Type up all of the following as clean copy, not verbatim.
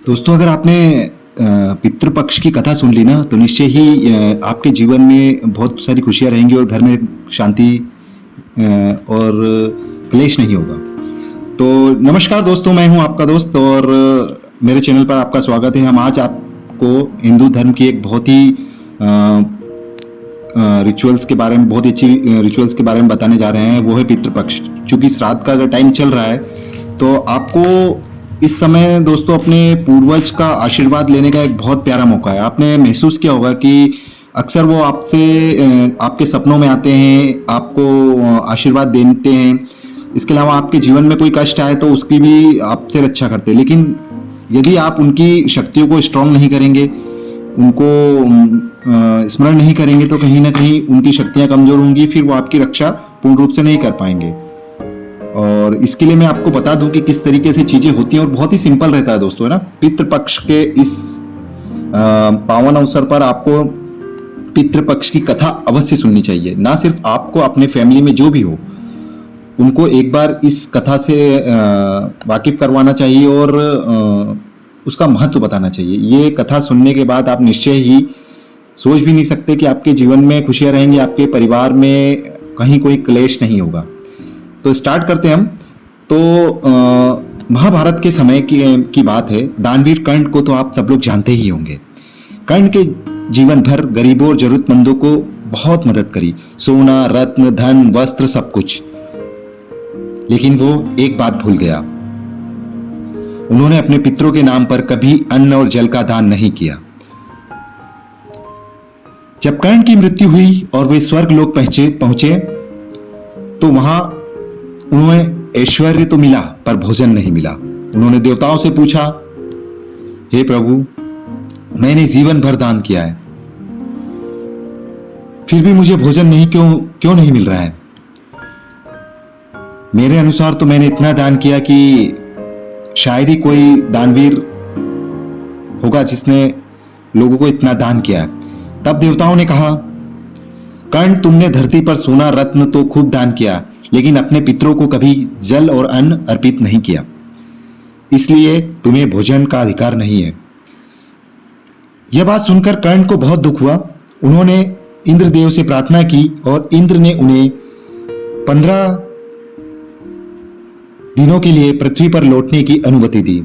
दोस्तों, अगर आपने पितृपक्ष की कथा सुन ली ना तो निश्चय ही आपके जीवन में बहुत सारी खुशियां रहेंगी और घर में शांति और क्लेश नहीं होगा। तो नमस्कार दोस्तों, मैं हूं आपका दोस्त और मेरे चैनल पर आपका स्वागत है। हम आज आपको हिंदू धर्म की एक बहुत ही रिचुअल्स के बारे में, बहुत ही अच्छी रिचुअल्स के बारे में बताने जा रहे हैं। वो है पितृपक्ष। चूंकि श्राद्ध का अगर टाइम चल रहा है तो आपको इस समय दोस्तों अपने पूर्वज का आशीर्वाद लेने का एक बहुत प्यारा मौका है। आपने महसूस किया होगा कि अक्सर वो आपसे आपके सपनों में आते हैं, आपको आशीर्वाद देते हैं। इसके अलावा आपके जीवन में कोई कष्ट आए तो उसकी भी आपसे रक्षा करते हैं। लेकिन यदि आप उनकी शक्तियों को स्ट्रांग नहीं करेंगे, उनको स्मरण नहीं करेंगे तो कहीं ना कहीं उनकी शक्तियां कमजोर होंगी, फिर वो आपकी रक्षा पूर्ण रूप से नहीं कर पाएंगे। और इसके लिए मैं आपको बता दूं कि किस तरीके से चीजें होती हैं और बहुत ही सिंपल रहता है दोस्तों, है ना। पितृपक्ष के इस पावन अवसर पर आपको पितृपक्ष की कथा अवश्य सुननी चाहिए। ना सिर्फ आपको, अपने फैमिली में जो भी हो उनको एक बार इस कथा से वाकिफ करवाना चाहिए और उसका महत्व बताना चाहिए। ये कथा सुनने के बाद आप निश्चय ही सोच भी नहीं सकते कि आपके जीवन में खुशियां रहेंगी, आपके परिवार में कहीं कोई क्लेश नहीं होगा। तो स्टार्ट करते हैं हम। तो महाभारत के समय की बात है। दानवीर कर्ण को तो आप सब लोग जानते ही होंगे। कर्ण के जीवन भर गरीबों और जरूरतमंदों को बहुत मदद करी, सोना, रत्न, धन, वस्त्र, सब कुछ। लेकिन वो एक बात भूल गया, उन्होंने अपने पितरों के नाम पर कभी अन्न और जल का दान नहीं किया। जब कर्ण की मृत्यु हुई और वे स्वर्ग लोक पहुंचे तो वहां उन्हें ऐश्वर्य तो मिला पर भोजन नहीं मिला। उन्होंने देवताओं से पूछा, हे प्रभु, मैंने जीवन भर दान किया है, फिर भी मुझे भोजन नहीं क्यों नहीं मिल रहा है? मेरे अनुसार तो मैंने इतना दान किया कि शायद ही कोई दानवीर होगा जिसने लोगों को इतना दान किया है। तब देवताओं ने कहा, कर्ण, तुमने धरती पर सोना, रत्न तो खूब दान किया, लेकिन अपने पितरों को कभी जल और अन्न अर्पित नहीं किया, इसलिए तुम्हें भोजन का अधिकार नहीं है। यह बात सुनकर कर्ण को बहुत दुख हुआ। उन्होंने इंद्रदेव से प्रार्थना की और इंद्र ने उन्हें 15 दिनों के लिए पृथ्वी पर लौटने की अनुमति दी।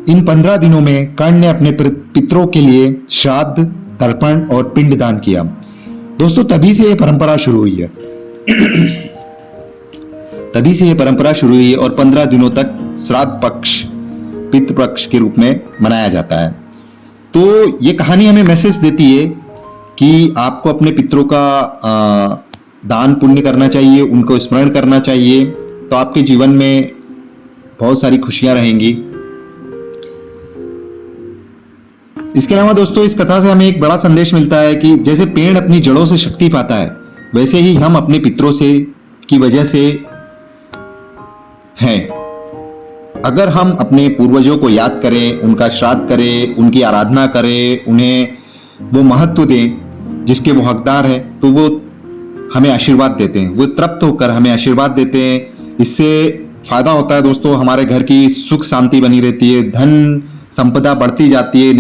इन 15 दिनों में कर्ण ने अपने पितरों के लिए श्राद्ध, तर्पण और पिंडदान किया। दोस्तों, तभी से यह परंपरा शुरू हुई है। तभी से यह परंपरा शुरू हुई है और 15 दिनों तक श्राद्ध पक्ष पितृपक्ष के रूप में मनाया जाता है। तो ये कहानी हमें मैसेज देती है कि आपको अपने पितरों का दान पुण्य करना चाहिए, उनको स्मरण करना चाहिए, तो आपके जीवन में बहुत सारी खुशियां रहेंगी। इसके अलावा दोस्तों, इस कथा से हमें एक बड़ा संदेश मिलता है कि जैसे पेड़ अपनी जड़ों से शक्ति पाता है, वैसे ही हम अपने पितरों से की वजह से हैं। अगर हम अपने पूर्वजों को याद करें, उनका श्राद्ध करें, उनकी आराधना करें, उन्हें वो महत्व दें जिसके वो हकदार है, तो वो हमें आशीर्वाद देते हैं, वो तृप्त होकर हमें आशीर्वाद देते हैं। इससे फायदा होता है दोस्तों, हमारे घर की सुख शांति बनी रहती है, धन संपदा बढ़ती जाती है,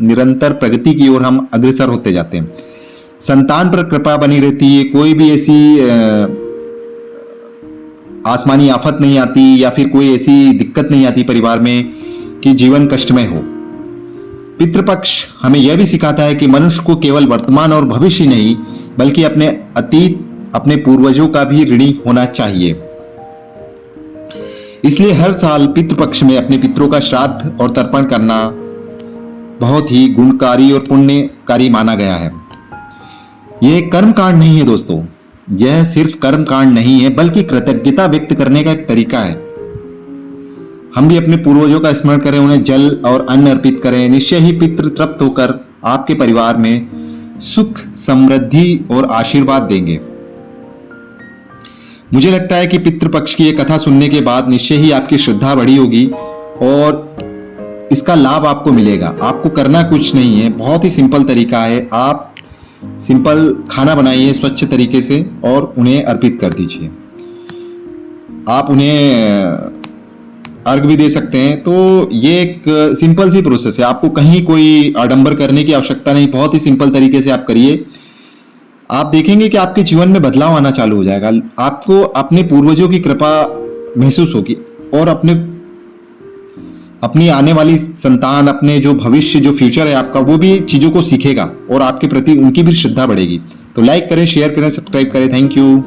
निरंतर प्रगति की ओर हम अग्रसर होते जाते हैं। संतान पर कृपा बनी रहती है, कोई भी ऐसी आसमानी आफत नहीं आती या फिर कोई ऐसी दिक्कत नहीं आती परिवार में कि जीवन कष्टमय हो। पितृपक्ष हमें यह भी सिखाता है कि मनुष्य को केवल वर्तमान और भविष्य नहीं बल्कि अपने अतीत, अपने पूर्वजों का भी ऋणी होना चाहिए। इसलिए हर साल पितृपक्ष में अपने पितरों का श्राद्ध और तर्पण करना बहुत ही गुणकारी और पुण्यकारी माना गया है। यह कर्मकांड नहीं है दोस्तों, यह सिर्फ कर्मकांड नहीं है बल्कि कृतज्ञता व्यक्त करने का एक तरीका है। हम भी अपने पूर्वजों का स्मरण करें, उन्हें जल और अन्न अर्पित करें, निश्चय ही पितृ तृप्त होकर आपके परिवार में सुख, समृद्धि और आशीर्वाद देंगे। मुझे लगता है कि पितृपक्ष की यह कथा सुनने के बाद निश्चय ही आपकी श्रद्धा बढ़ी होगी और इसका लाभ आपको मिलेगा। आपको करना कुछ नहीं है, बहुत ही सिंपल तरीका है। आप सिंपल खाना बनाइए स्वच्छ तरीके से और उन्हें अर्पित कर दीजिए। आप उन्हें अर्घ भी दे सकते हैं। तो ये एक सिंपल सी प्रोसेस है, आपको कहीं कोई आडंबर करने की आवश्यकता नहीं, बहुत ही सिंपल तरीके से आप करिए। आप देखेंगे कि आपके जीवन में बदलाव आना चालू हो जाएगा, आपको अपने पूर्वजों की कृपा महसूस होगी और अपनी आने वाली संतान, अपने जो भविष्य, जो फ्यूचर है आपका, वो भी चीजों को सीखेगा और आपके प्रति उनकी भी श्रद्धा बढ़ेगी। तो लाइक करें, शेयर करें, सब्सक्राइब करें। Thank you.